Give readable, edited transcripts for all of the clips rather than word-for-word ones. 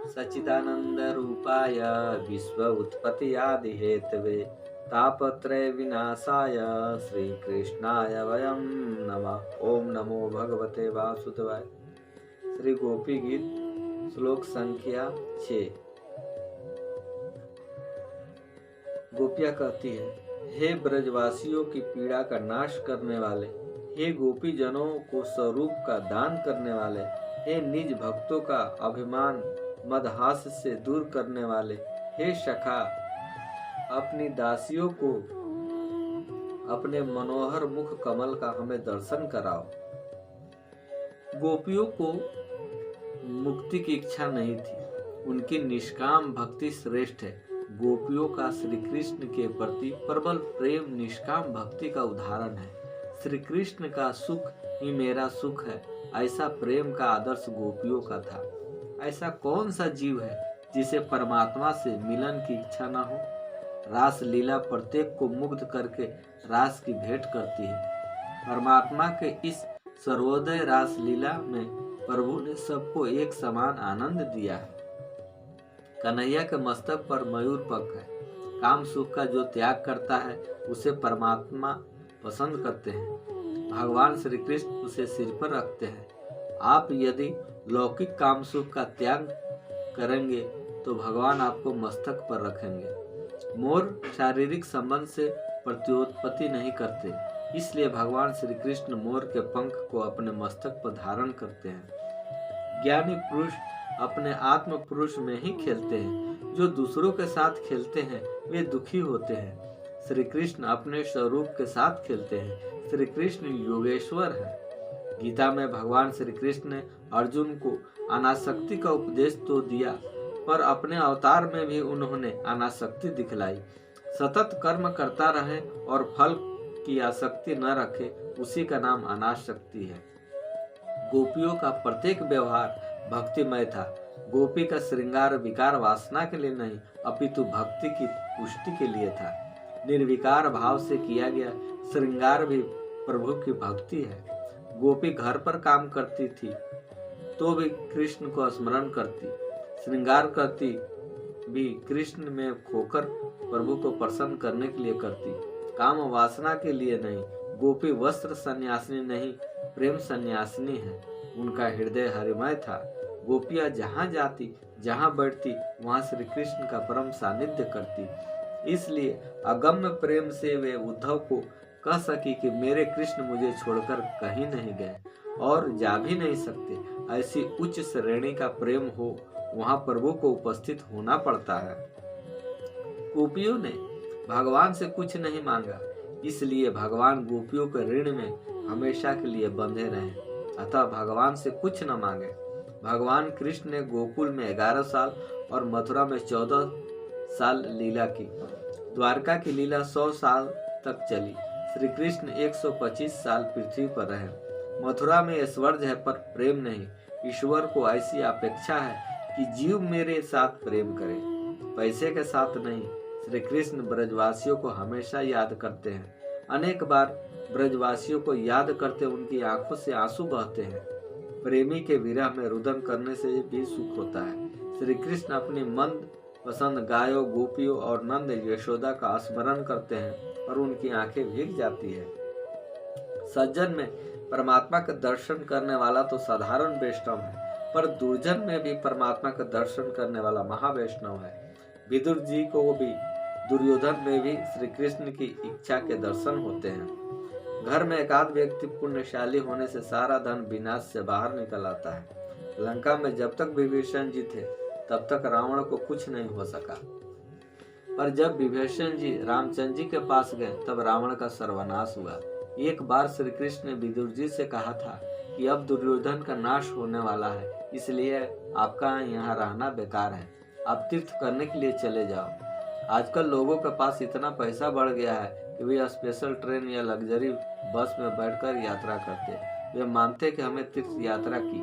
सच्चिदानंद रूपाय विश्व उत्पत्ति आदि हेतवे तापत्रय विनाशाय श्री कृष्णाय वयम नमः। ओम नमो भगवते वासुदेवाय। श्री गोपी गीत श्लोक संख्या 6। गोपियाँ कहती है, हे ब्रजवासियों की पीड़ा का नाश करने वाले, हे गोपी जनों को स्वरूप का दान करने वाले, हे निज भक्तों का अभिमान मदहास से दूर करने वाले, हे सखा अपनी दासियों को अपने मनोहर मुख कमल का हमें दर्शन कराओ। गोपियों को मुक्ति की इच्छा नहीं थी, उनकी निष्काम भक्ति श्रेष्ठ है। गोपियों का श्री कृष्ण के प्रति प्रबल प्रेम निष्काम भक्ति का उदाहरण है। श्री कृष्ण का सुख ही मेरा सुख है, ऐसा प्रेम का आदर्श गोपियों का था। ऐसा कौन सा जीव है जिसे परमात्मा से मिलन की इच्छा न हो। रास लीला प्रत्येक को मुग्ध करके रास की भेंट करती है। परमात्मा के इस सर्वोदय रास लीला में प्रभु ने सबको एक समान आनंद दिया है। कन्हैया के मस्तक पर मयूर पंख है। काम सुख का जो त्याग करता है उसे परमात्मा पसंद करते हैं। भगवान श्री कृष्ण उसे सिर पर रखते हैं। आप यदि लौकिक काम सुख का त्याग करेंगे तो भगवान आपको मस्तक पर रखेंगे। मोर शारीरिक संबंध से प्रत्युत्पत्ति नहीं करते, इसलिए भगवान श्री कृष्ण मोर के पंख को अपने मस्तक पर धारण करते हैं। ज्ञानी पुरुष अपने आत्म पुरुष में ही खेलते हैं, जो दूसरों के साथ खेलते हैं वे दुखी होते हैं। श्री कृष्ण अपने स्वरूप के साथ खेलते हैं। श्री कृष्ण योगेश्वर है। गीता में भगवान श्री कृष्ण ने अर्जुन को अनासक्ति का उपदेश तो दिया, पर अपने अवतार में भी उन्होंने अनासक्ति दिखलाई। सतत कर्म करता रहे और फल की आसक्ति न रखे, उसी का नाम अनासक्ति है। गोपियों का प्रत्येक व्यवहार भक्तिमय था। गोपी का श्रृंगार विकार वासना के लिए नहीं, अपितु भक्ति की पुष्टि के लिए था। निर्विकार भाव से किया गया श्रृंगार भी प्रभु की भक्ति है। गोपी घर पर काम करती थी तो भी कृष्ण को स्मरण करती, श्रृंगार करती भी कृष्ण में खोकर प्रभु को प्रसन्न करने के लिए करती, काम वासना के लिए नहीं। गोपी वस्त्र सन्यासिनी नहीं, प्रेम सन्यासिनी है। उनका हृदय हरिमय था। गोपियां जहाँ जाती, जहाँ बैठती, वहाँ श्री कृष्ण का परम सानिध्य करती। इसलिए अगम्य प्रेम से वे उद्धव को कह सकी कि मेरे कृष्ण मुझे छोड़कर कहीं नहीं गए और जा भी नहीं सकते। ऐसी उच्च श्रेणी का प्रेम हो, वहाँ प्रभु को उपस्थित होना पड़ता है। गोपियों ने भगवान से कुछ नहीं मांगा, इसलिए भगवान गोपियों के ऋण में हमेशा के लिए बंधे रहे। अतः भगवान से कुछ न मांगे। भगवान कृष्ण ने गोकुल में 11 साल और मथुरा में 14 साल लीला की। द्वारका की लीला 100 साल तक चली। श्री कृष्ण 125 साल पृथ्वी पर रहे। मथुरा में ऐश्वर्य है पर प्रेम नहीं। ईश्वर को ऐसी अपेक्षा है कि जीव मेरे साथ प्रेम करे, पैसे के साथ नहीं। श्री कृष्ण ब्रजवासियों को हमेशा याद करते हैं। अनेक बार ब्रजवासियों को याद करते उनकी आंखों से आंसू बहते हैं। प्रेमी के विरह में रुदन करने से भी सुख होता है। श्री कृष्ण अपनी मंद पसंद गायों, गोपियों और नंद यशोदा का स्मरण करते हैं और उनकी आंखें भीग जाती है। सज्जन में परमात्मा का दर्शन करने वाला तो साधारण वैष्णव है, पर दुर्जन में भी परमात्मा का दर्शन करने वाला महावैष्णव है। विदुर जी को भी दुर्योधन में भी श्री कृष्ण की इच्छा के दर्शन होते हैं। घर में एकाध व्यक्ति पुण्यशाली होने से सारा धन विनाश से बाहर निकल आता है। लंका में जब तक विभीषण जी थे तब तक रावण को कुछ नहीं हो सका, पर जब विभीषण जी रामचंद्र जी के पास गए तब रावण का सर्वनाश हुआ। एक बार श्री कृष्ण ने विदुर जी से कहा था कि अब दुर्योधन का नाश होने वाला है, इसलिए आपका यहाँ रहना बेकार है, आप तीर्थ करने के लिए चले जाओ। आजकल लोगों के पास इतना पैसा बढ़ गया है कि वे स्पेशल ट्रेन या लग्जरी बस में बैठकर यात्रा करते। वे मानते कि हमें तीर्थ यात्रा की,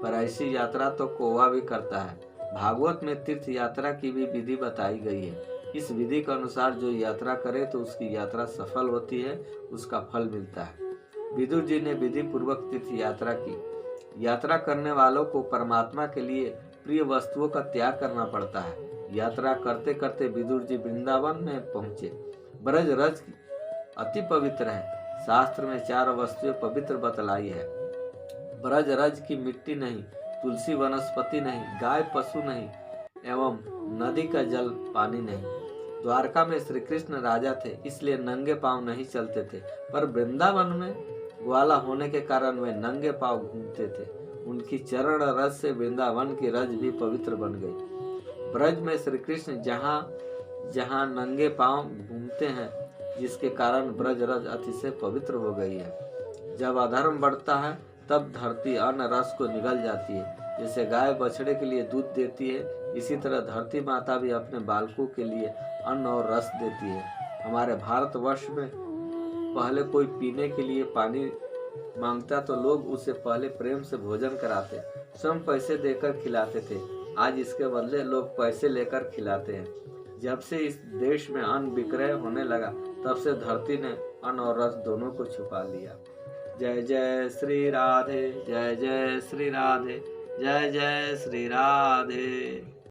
पर ऐसी यात्रा तो कौवा भी करता है। भागवत में तीर्थ यात्रा की भी विधि बताई गई है। इस विधि के अनुसार जो यात्रा करे तो उसकी यात्रा सफल होती है, उसका फल मिलता है। विदुर जी ने विधि पूर्वक तीर्थ यात्रा की। यात्रा करने वालों को परमात्मा के लिए प्रिय वस्तुओं का त्याग करना पड़ता है। यात्रा करते करते विदुर जी वृंदावन में पहुंचे। ब्रज रज अति पवित्र है। शास्त्र में 4 वस्तुएं पवित्र बतलाई है। ब्रज रज की मिट्टी नहीं, तुलसी वनस्पति नहीं, गाय पशु नहीं, एवं नदी का जल पानी नहीं। द्वारका में श्री कृष्ण राजा थे, इसलिए नंगे पांव नहीं चलते थे, पर वृंदावन में ग्वाला होने के कारण वे नंगे पांव घूमते थे। उनकी चरण रज से वृंदावन की रज भी पवित्र बन गई। ब्रज में श्री कृष्ण जहाँ जहाँ नंगे पांव घूमते हैं, जिसके कारण ब्रज रज अतिशय पवित्र हो गई है। जब अधर्म बढ़ता है तब धरती अन्न रस को निगल जाती है। जैसे गाय बछड़े के लिए दूध देती है, इसी तरह धरती माता भी अपने बालकों के लिए अन्न और रस देती है। हमारे भारतवर्ष में पहले कोई पीने के लिए पानी मांगता तो लोग उसे पहले प्रेम से भोजन कराते, स्वयं पैसे देकर खिलाते थे। आज इसके बदले लोग पैसे लेकर खिलाते हैं। जब से इस देश में अन्न विक्रय होने लगा, तब से धरती ने अन्न और रस दोनों को छुपा लिया। जय जय श्री राधे, जय जय श्री राधे, जय जय श्री राधे।